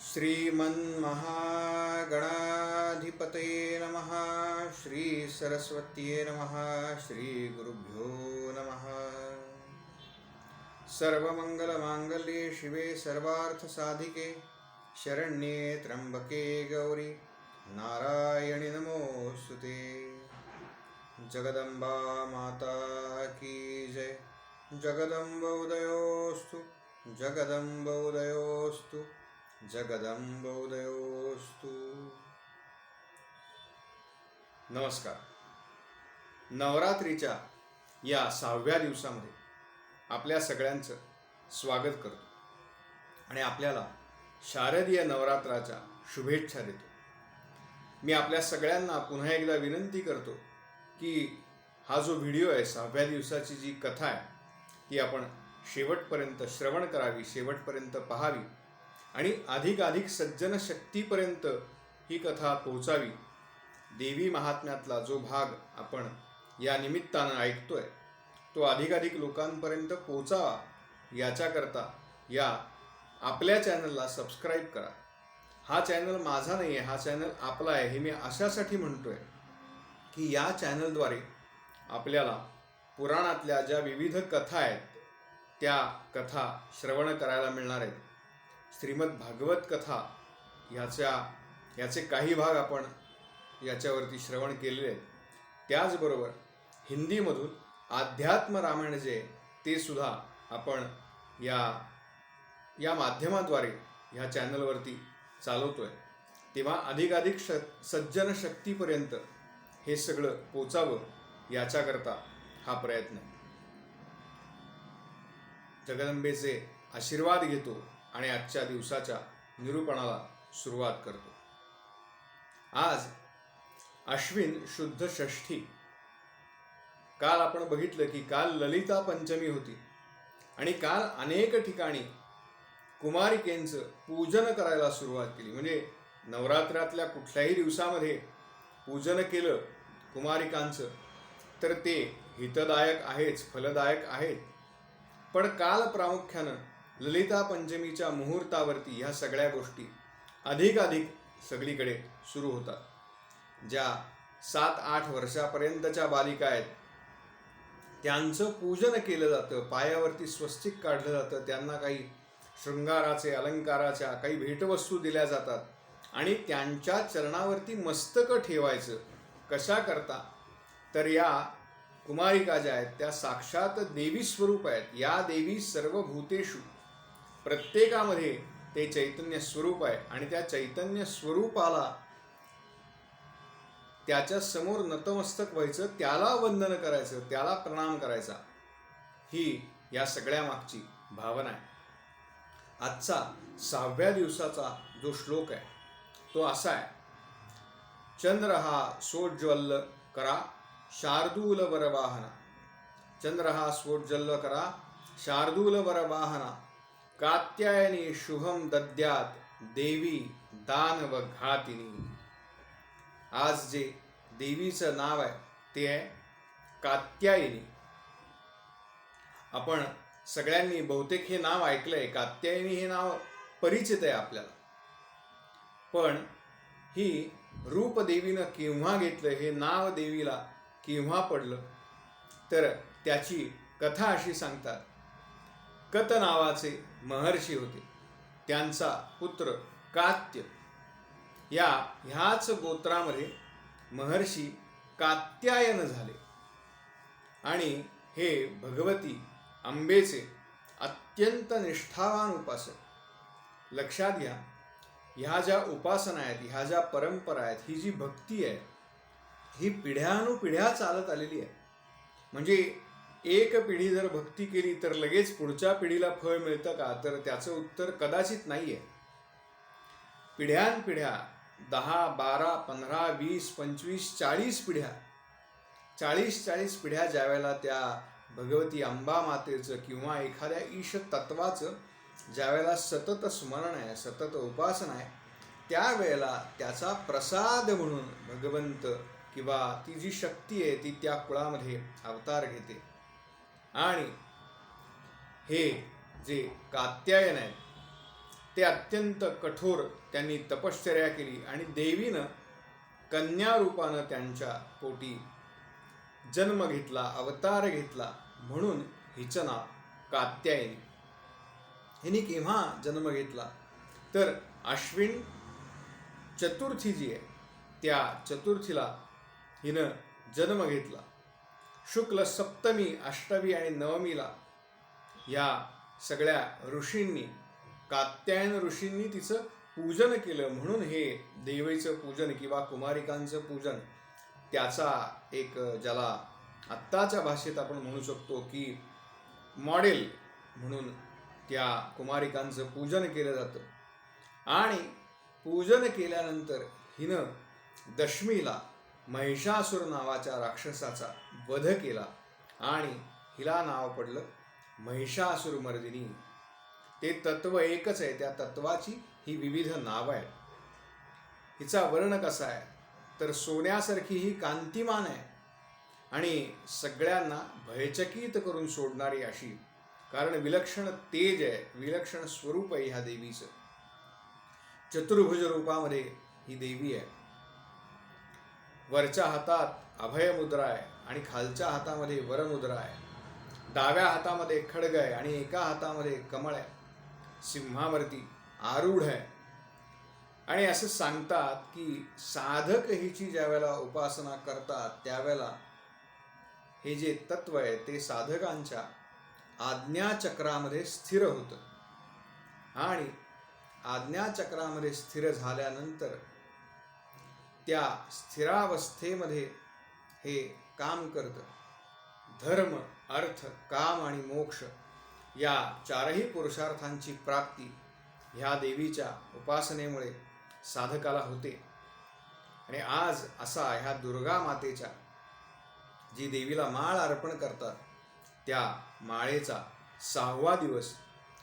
श्रीमन्महागणाधिपतये नमः। श्री सरस्वत्यै नमः। श्री गुरुभ्यो नमः। सर्वमंगलमांगल्ये शिवे सर्वार्थसाधिके शरण्ये त्र्यंबके गौरी नारायणि नमोस्तुते। जगदम्बा माता की जय। जगदम्ब उदयोस्तु। जगदम्ब उदयोस्तु। जगदम्ब उदयोस्तु। नमस्कार. नवरात्रीच्या या 6व्या दिवसामध्ये आपल्या सगळ्यांचं स्वागत करतो आणि आपल्याला शारदीय नवरात्राच्या शुभेच्छा देतो. मी आपल्या सगळ्यांना पुन्हा एकदा विनंती करतो की हा जो व्हिडिओ आहे 6व्या दिवसाची जी कथा आहे ती आपण शेवटपर्यंत श्रवण करावी, शेवटपर्यंत पाहावी आणि अधिकाधिक सज्जन शक्तीपर्यंत ही कथा पोहोचावी. देवी महात्म्यातला जो भाग आपण या निमित्तानं ऐकतोय तो अधिकाधिक लोकांपर्यंत पोहोचावा याच्याकरता या आपल्या चॅनलला सबस्क्राईब करा. हा चॅनल माझा नाही आहे, हा चॅनल आपला आहे. हे मी अशासाठी म्हणतोय की या चॅनलद्वारे आपल्याला पुराणातल्या ज्या विविध कथा आहेत त्या कथा श्रवण करायला मिळणार आहेत. श्रीमद भागवत कथा याचे काही भाग आपण याच्यावरती श्रवण केलेले आहेत. त्याचबरोबर हिंदीमधून अध्यात्म रामायण जे ते सुद्धा आपण या माध्यमाद्वारे ह्या चॅनलवरती चालवतोय. तेव्हा अधिकाधिक सज्जन शक्तीपर्यंत हे सगळं पोचावं याच्याकरता हा प्रयत्न आहे. जगदंबेचे आशीर्वाद घेतो आणि आजच्या दिवसाच्या निरूपणाला सुरुवात करतो. आज अश्विन शुद्ध षष्ठी. काल आपण बघितलं की काल ललिता पंचमी होती आणि काल अनेक ठिकाणी कुमारिकेंचं पूजन करायला सुरुवात केली. म्हणजे नवरात्रातल्या कुठल्याही दिवसामध्ये पूजन केलं कुमारिकांचं तर ते हितदायक आहेच, फलदायक आहेत. पण काल प्रामुख्यानं ललिता पंचमीच्या मुहूर्तावरती ह्या सगळ्या गोष्टी अधिकाधिक सगळीकडे सुरू होतात. ज्या 7-8 वर्षापर्यंतच्या बालिका आहेत त्यांचं पूजन केलं जातं, पायावरती स्वस्तिक काढलं जातं, त्यांना काही शृंगाराचे, अलंकाराच्या काही भेटवस्तू दिल्या जातात आणि त्यांच्या चरणावरती मस्तक ठेवायचं. कशा करता तर या कुमारिका ज्या आहेत त्या साक्षात देवी स्वरूप आहेत. या देवी सर्व भूतेषु, प्रत्येकामध्ये ते चैतन्य स्वरूप आहे आणि त्या चैतन्य स्वरूपाला त्याच्या समोर नतमस्तक व्हायचं, त्याला वंदन करायचं, त्याला प्रणाम करायचा. ही या सगळ्या मागची भावना आहे. आजचा 6व्या दिवसाचा जो श्लोक आहे तो असा आहे. चंद्रहा सोज्ज्वल करा शार्दूल वरवाहना. चंद्रहा सोज्ज्वल करा शार्दूल वरवाहना. कात्यायनी शुभम दद्यात देवी दानव घातिनी. आज जे देवीचं नाव आहे ते आहे कात्यायनी. आपण सगळ्यांनी बहुतेक हे नाव ऐकलंय. कात्यायनी हे नाव परिचित आहे आपल्याला. पण ही रूप देवीनं केव्हा घेतलं, हे नाव देवीला केव्हा पडलं तर त्याची कथा अशी सांगतात. कत नावाचे महर्षी होते. त्यांचा पुत्र कात्य. ह्याच गोत्रामध्ये महर्षी कात्यायन झाले आणि हे भगवती अंबेचे अत्यंत निष्ठावान उपासक. लक्षात घ्या, ह्या ज्या उपासना आहेत, ह्या ज्या परंपरा आहेत, ही जी भक्ती आहे ही पिढ्यानुपिढ्या चालत आलेली आहे. म्हणजे एक पिढी जर भक्ती केली तर लगेच पुढच्या पिढीला फळ मिळतं का, तर त्याचं उत्तर कदाचित नाही आहे. पिढ्यानपिढ्या 10, 12, 15, 20, 25, 40 पिढ्या, 40 पिढ्या ज्यावेळेला त्या भगवती अंबा मातेचं किंवा एखाद्या ईश तत्वाचं ज्यावेळेला सतत स्मरण आहे, सतत उपासना आहे, त्यावेळेला त्याचा प्रसाद म्हणून भगवंत किंवा ती जी शक्ती आहे ती त्या कुळामध्ये अवतार घेते. आणि हे जे कात्यायन आहे ते अत्यंत कठोर त्यांनी तपश्चर्या केली आणि देवीनं कन्या रूपानं त्यांच्या पोटी जन्म घेतला, अवतार घेतला. म्हणून हिचं नाव कात्यायनी. हिने केव्हा जन्म घेतला तर आश्विन चतुर्थी जी आहे त्या चतुर्थीला हिनं जन्म घेतला. शुक्ल सप्तमी, अष्टमी आणि नवमीला या सगळ्या ऋषींनी, कात्यायन ऋषींनी तिचं पूजन केलं. म्हणून हे देवीचं पूजन किंवा कुमारिकांचं पूजन, त्याचा एक ज्याला आत्ताच्या भाषेत आपण म्हणू शकतो की मॉडेल म्हणून त्या कुमारिकांचं पूजन केलं जातं. आणि पूजन केल्यानंतर हिनं दशमीला महिषासुर नावाच्या राक्षसाचा वध केला आणि हिला नाव पडलं महिषासुरमर्दिनी. ते तत्व एकच आहे, त्या तत्वाची ही विविध नावं आहेत. हिचा वर्ण कसा आहे तर सोन्यासारखी ही कांतिमान आहे आणि सगळ्यांना भयचकित करून सोडणारी अशी, कारण विलक्षण तेज आहे, विलक्षण स्वरूप आहे ह्या देवीचं. चतुर्भुज रूपामध्ये ही देवी आहे. वरच्या हातात अभयमुद्रा आहे आणि खालच्या हातामध्ये वरमुद्रा आहे. डाव्या हातामध्ये खड्ग आहे आणि एका हातामध्ये कमळ आहे. सिंहावरती आरूढ आहे. आणि असं सांगतात की साधक हिची ज्या वेळेला उपासना करतात त्यावेळेला हे जे तत्व आहे ते साधकांच्या आज्ञाचक्रामध्ये स्थिर होतं आणि आज्ञाचक्रामध्ये स्थिर झाल्यानंतर त्या स्थिरावस्थेमध्ये हे काम करतं. धर्म, अर्थ, काम आणि मोक्ष या चारही पुरुषार्थांची प्राप्ती ह्या देवीच्या उपासनेमुळे साधकाला होते. आणि आज असा ह्या दुर्गा मातेच्या जी देवीला माळ अर्पण करतात त्या माळेचा 6वा दिवस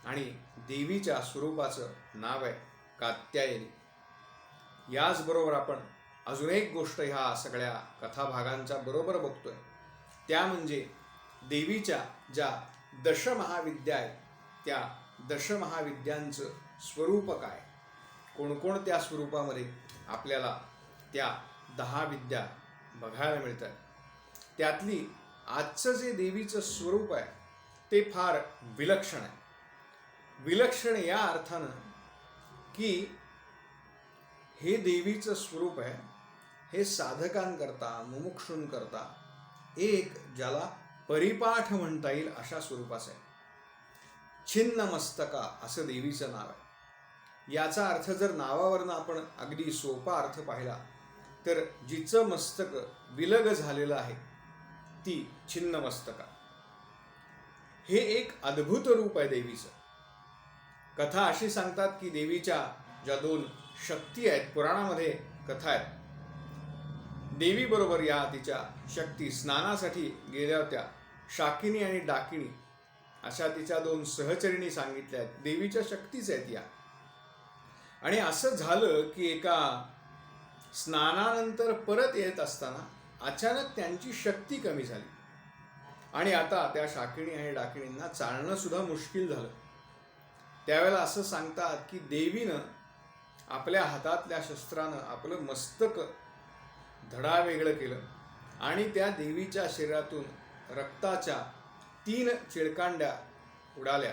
आणि देवीच्या स्वरूपाचं नाव आहे कात्यायनी. याचबरोबर आपण अजून एक गोष्ट ह्या सगळ्या कथाभागांच्या बरोबर बघतोय, त्या म्हणजे देवीच्या ज्या दशमहाविद्या आहेत त्या दशमहाविद्यांचं स्वरूप काय, कोणकोणत्या स्वरूपामध्ये आपल्याला त्या 10 विद्या बघायला मिळतात. त्यातली आजचं जे देवीचं स्वरूप आहे ते फार विलक्षण आहे. विलक्षण या अर्थानं की हे देवीचं स्वरूप आहे हे साधकांकरता, मुमुक्षूंकरता एक ज्याला परिपाठ म्हणता येईल अशा स्वरूपाचं आहे. छिन्न मस्तका असं देवीचं नाव आहे. याचा अर्थ जर नावावरनं आपण अगदी सोपा अर्थ पाहिला तर जिचं मस्तक विलग झालेलं आहे ती छिन्न मस्तका. हे एक अद्भुत रूप आहे देवीचं. कथा अशी सांगतात की देवीच्या ज्या 2 शक्ती आहेत, पुराणामध्ये कथा आहेत, देवी बरोबर या तिच्या शक्ती स्नानासाठी गेल्या होत्या. शाकिनी आणि डाकिणी अशा तिच्या 2 सहचरिणी सांगितल्या आहेत. देवीच्या शक्तीच आहेत या. आणि असं झालं की एका स्नानानंतर परत येत असताना अचानक त्यांची शक्ती कमी झाली आणि आता त्या शाकिनी आणि डाकिणींना चालणं सुद्धा मुश्किल झालं. त्यावेळेला असं सांगतात की देवीनं आपल्या हातातल्या शस्त्रानं आपलं मस्तक धडावेगळं केलं आणि त्या देवीच्या शरीरातून रक्ताच्या 3 चिळकांड्या उडाल्या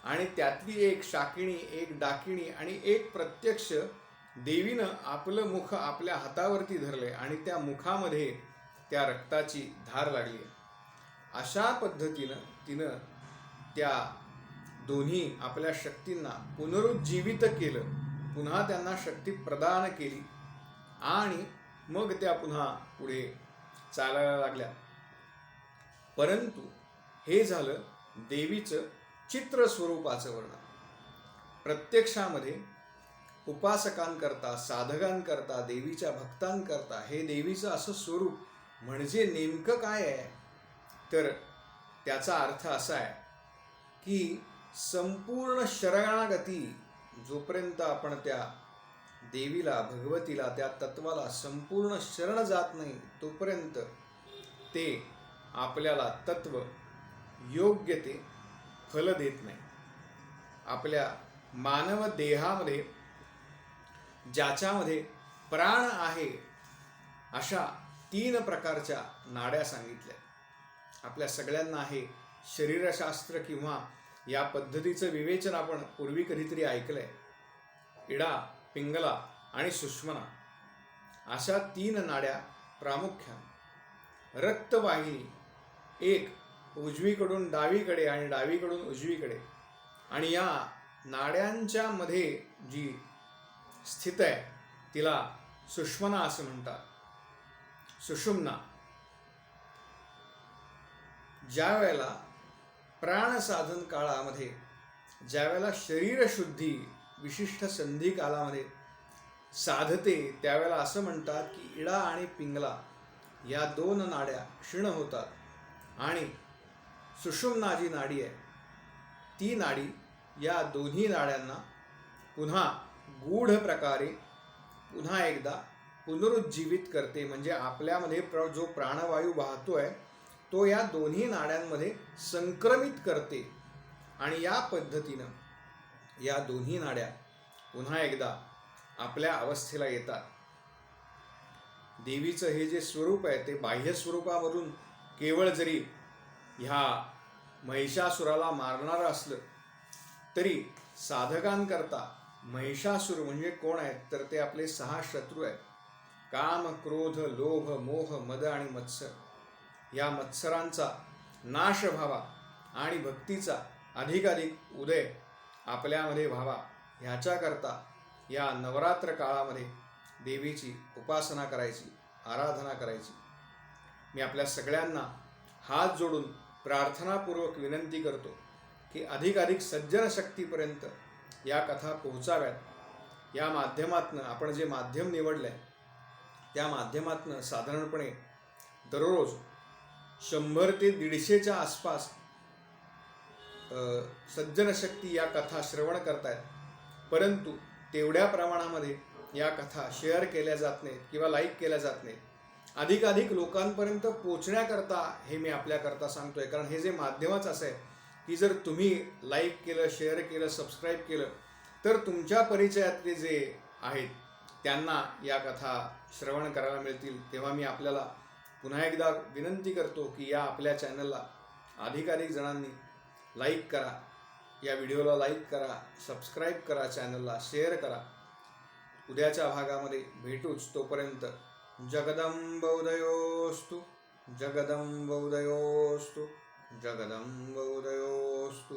आणि त्यातली एक शाकिनी, एक डाकिणी आणि एक प्रत्यक्ष देवीनं आपलं मुख आपल्या हातावरती धरले आणि त्या मुखामध्ये त्या रक्ताची धार लागली. अशा पद्धतीनं तिनं त्या दोन्ही आपल्या शक्तींना पुनरुज्जीवित केलं, पुन्हा त्यांना शक्ती प्रदान केली आणि मग त्या पुन्हा पुढे चालायला लागल्या. परंतु हे झालं देवीचं चित्र स्वरूपाचं वर्णन. प्रत्यक्षामध्ये उपासकांकरता, साधकांकरता, देवीच्या भक्तांकरता हे देवीचं असं स्वरूप म्हणजे नेमकं काय आहे तर त्याचा अर्थ असा आहे की संपूर्ण शरणागती जोपर्यंत आपण त्या देवीला, भगवतीला, त्या तत्वाला संपूर्ण शरण जात नाही तोपर्यंत ते आपल्याला तत्व योग्य ते फल देत नाही. आपल्या मानव देहामध्ये ज्याच्यामध्ये प्राण आहे अशा 3 प्रकारच्या नाड्या सांगितल्या. आपल्या सगळ्यांना हे शरीरशास्त्र किंवा या पद्धतीचं विवेचन आपण पूर्वी कधीतरी ऐकलंय. इडा, पिंगला आणि सुषुम्ना अशा 3 नाड्या प्रामुख्याने. रक्तवाहिनी एक उजवीकडून डावीकडे आणि डावीकडून उजवीकडे, आणि या नाड्यांच्या मध्ये जी स्थित आहे तिला सुषुम्ना असं म्हणतात. सुषुम्ना. ज्या वेळेला प्राणसाधन काळामध्ये, ज्या वेळेला शरीरशुद्धी विशिष्ट संधी कालामध्ये साधते, त्यावेळेला असं म्हणतात की इडा आणि पिंगला या 2 नाड्या क्षीण होतात आणि सुषुम्ना जी नाडी आहे ती नाडी या दोन्ही नाड्यांना पुन्हा गूढ प्रकारे पुन्हा एकदा पुनरुज्जीवित करते. म्हणजे आपल्यामध्ये जो प्राणवायू वाहतोय तो या दोन्ही नाड्यांमध्ये संक्रमित करते आणि या पद्धतीनं या दोन्ही नाड्या पुन्हा एकदा आपल्या अवस्थेला येतात. देवीचं हे जे स्वरूप आहे ते बाह्य स्वरूपावरून केवळ जरी ह्या महिषासुराला मारणारं असलं तरी साधकांकरता महिषासुर म्हणजे कोण आहेत तर ते आपले 6 शत्रू आहेत. काम, क्रोध, लोभ, मोह, मद आणि मत्सर. या मत्सरांचा नाश व्हावा आणि भक्तीचा अधिकाधिक उदय आपल्यामध्ये व्हावा ह्याच्याकरता या नवरात्र काळामध्ये देवीची उपासना करायची, आराधना करायची. मी आपल्या सगळ्यांना हात जोडून प्रार्थनापूर्वक विनंती करतो की अधिकाधिक सज्जन शक्तीपर्यंत या कथा पोहोचाव्यात. या माध्यमातनं आपण जे माध्यम निवडलं आहे त्या माध्यमातनं साधारणपणे दररोज 100 ते 150च्या आसपास सज्जन शक्ती या कथा श्रवण करतायत. परंतु तेवढ्या प्रमाणामध्ये या कथा शेअर केल्या जात नाहीत किंवा लाईक केल्या जात नाहीत. अधिकाधिक लोकांपर्यंत पोचण्याकरता हे मी आपल्याकरता सांगतोय. कारण हे जे माध्यमच असं आहे की जर तुम्ही लाईक केलं, शेअर केलं, सबस्क्राईब केलं तर तुमच्या परिचयातले जे आहेत त्यांना या कथा श्रवण करायला मिळतील. तेव्हा मी आपल्याला पुन्हा एकदा विनंती करतो की या आपल्या चॅनलला अधिकाधिक जणांनी लाईक करा, या व्हिडिओला लाईक करा, सबस्क्राईब करा, चॅनलला शेअर करा. उद्याच्या भागामध्ये भेटूच. तोपर्यंत जगदंब उदयोस्तु, जगदंब उदयोस्तु, जगदंब उदयोस्तु.